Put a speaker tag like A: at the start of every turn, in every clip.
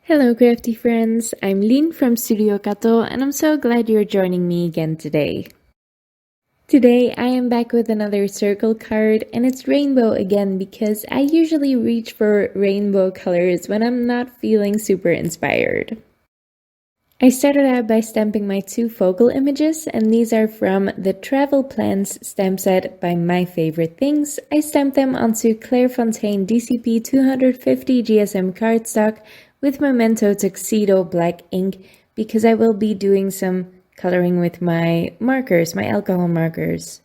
A: Hello crafty friends, I'm Lynn from Studio Kato and I'm so glad you're joining me again today. Today I am back with another circle card and it's rainbow again because I usually reach for rainbow colors when I'm not feeling super inspired. I started out by stamping my two focal images, and these are from the Travel Plans stamp set by My Favorite Things. I stamped them onto Clairefontaine DCP 250 GSM cardstock with Memento Tuxedo black ink because I will be doing some coloring with my markers, my alcohol markers.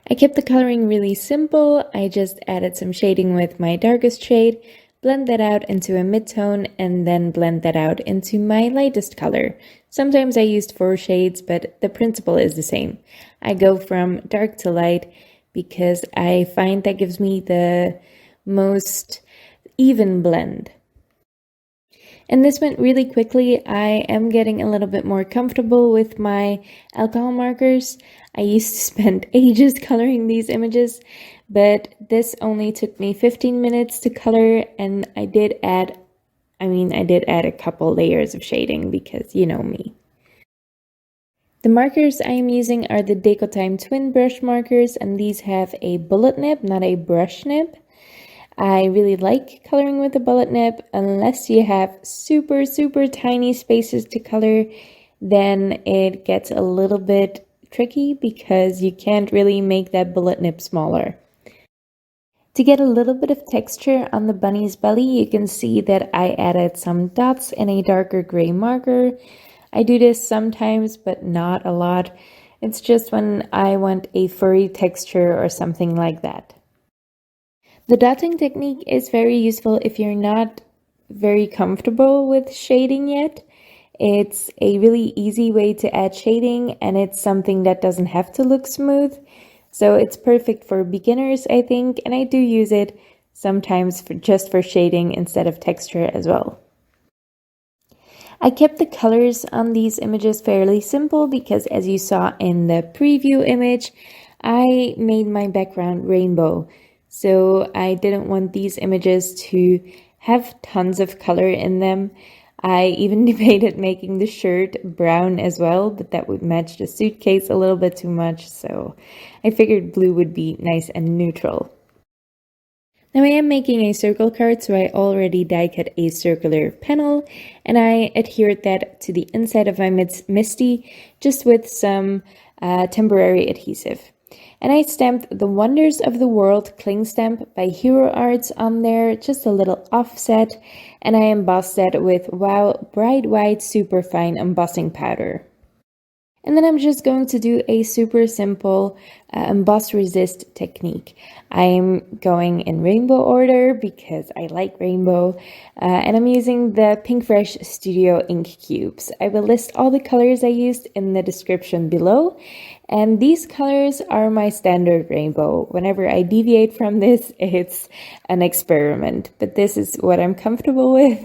A: I kept the coloring really simple. I just added some shading with my darkest shade, blend that out into a mid-tone, and then blend that out into my lightest color. Sometimes I used 4 shades, but the principle is the same. I go from dark to light because I find that gives me the most even blend. And this went really quickly. I am getting a little bit more comfortable with my alcohol markers. I used to spend ages coloring these images, but this only took me 15 minutes to color, and I did add a couple layers of shading because you know me. The markers I am using are the Decotime Twin Brush markers, and these have a bullet nib, not a brush nib. I really like coloring with a bullet nib. Unless you have super tiny spaces to color, then it gets a little bit tricky because you can't really make that bullet nib smaller. To get a little bit of texture on the bunny's belly, you can see that I added some dots in a darker gray marker. I do this sometimes, but not a lot. It's just when I want a furry texture or something like that. The dotting technique is very useful if you're not very comfortable with shading yet. It's a really easy way to add shading, and it's something that doesn't have to look smooth. So it's perfect for beginners, I think, and I do use it sometimes just for shading instead of texture as well. I kept the colors on these images fairly simple because, as you saw in the preview image, I made my background rainbow. So I didn't want these images to have tons of color in them. I even debated making the shirt brown as well, but that would match the suitcase a little bit too much, so I figured blue would be nice and neutral. Now I am making a circle card, so I already die cut a circular panel, and I adhered that to the inside of my MISTI just with some temporary adhesive. And I stamped the Wonders of the World cling stamp by Hero Arts on there, just a little offset, and I embossed that with Wow Bright White Superfine embossing powder. And then I'm just going to do a super simple emboss resist technique. I'm going in rainbow order because I like rainbow, and I'm using the Pinkfresh Studio ink cubes. I will list all the colors I used in the description below, and these colors are my standard rainbow. Whenever I deviate from this, it's an experiment, but this is what I'm comfortable with.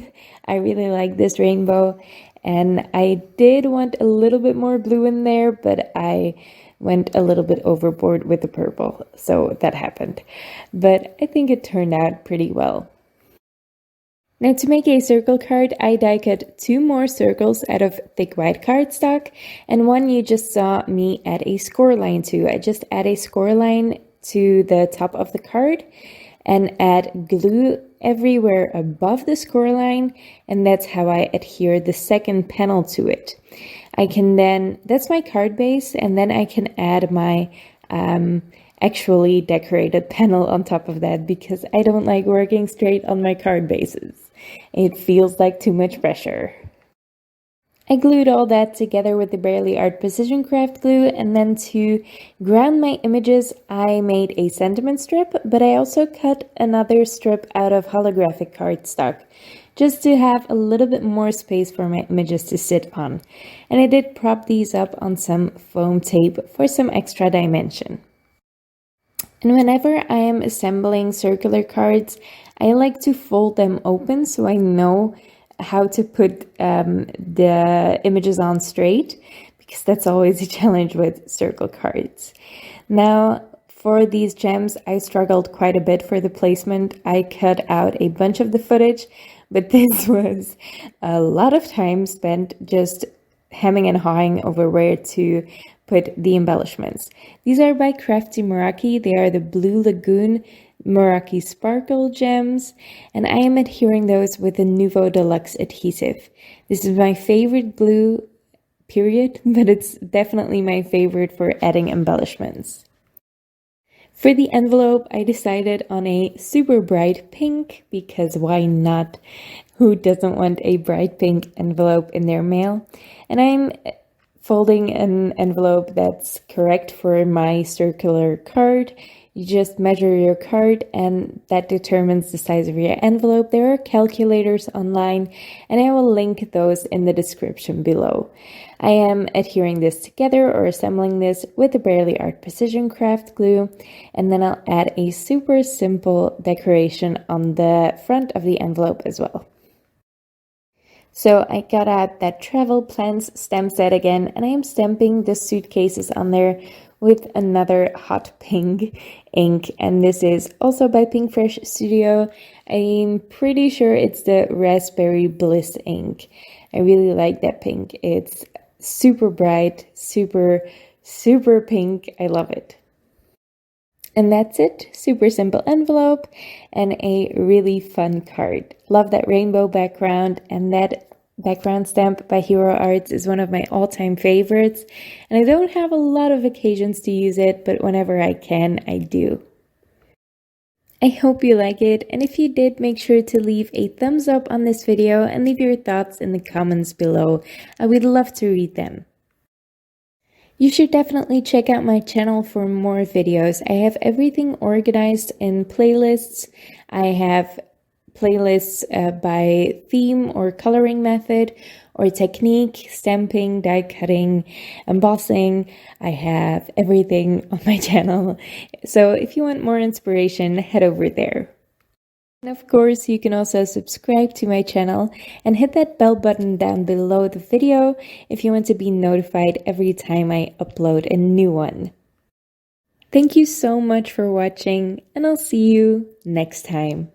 A: I really like this rainbow. And I did want a little bit more blue in there, but I went a little bit overboard with the purple, so that happened. But I think it turned out pretty well. Now to make a circle card, I die cut 2 more circles out of thick white cardstock, and one you just saw me add a score line to. I just add a score line to the top of the card and add glue everywhere above the score line, and that's how I adhere the second panel to it. I can then, that's my card base, and then I can add my actually decorated panel on top of that because I don't like working straight on my card bases. It feels like too much pressure. I glued all that together with the Barely Art Precision Craft glue, and then to ground my images, I made a sentiment strip, but I also cut another strip out of holographic cardstock, just to have a little bit more space for my images to sit on. And I did prop these up on some foam tape for some extra dimension. And whenever I am assembling circular cards, I like to fold them open so I know how to put the images on straight, because that's always a challenge with circle cards. Now for these gems I struggled quite a bit for the placement. I cut out a bunch of the footage, but this was a lot of time spent just hemming and hawing over where to put the embellishments. These are by Crafty Meraki. They are the Blue Lagoon Meraki Sparkle Gems, and I am adhering those with the Nuvo Deluxe Adhesive. This is my favorite glue, period, but it's definitely my favorite for adding embellishments. For the envelope, I decided on a super bright pink, because why not? Who doesn't want a bright pink envelope in their mail? And I'm folding an envelope that's correct for my circular card. You just measure your card and that determines the size of your envelope. There are calculators online and I will link those in the description below. I am adhering this together or assembling this with the Barely Art Precision Craft glue, and then I'll add a super simple decoration on the front of the envelope as well. So I got out that travel plans stamp set again, and I am stamping the suitcases on there with another hot pink ink, and this is also by Pinkfresh Studio. I'm pretty sure it's the Raspberry Bliss ink. I really like that pink. It's super bright, super pink. I love it. And that's it. Super simple envelope and a really fun card. Love that rainbow background, and that background stamp by Hero Arts is one of my all-time favorites. And I don't have a lot of occasions to use it, but whenever I can, I do. I hope you like it, and if you did, make sure to leave a thumbs up on this video and leave your thoughts in the comments below. I would love to read them. You should definitely check out my channel for more videos. I have everything organized in playlists. I have playlists by theme or coloring method or technique, stamping, die cutting, embossing. I have everything on my channel. So if you want more inspiration, head over there. And of course, you can also subscribe to my channel and hit that bell button down below the video if you want to be notified every time I upload a new one. Thank you so much for watching, and I'll see you next time.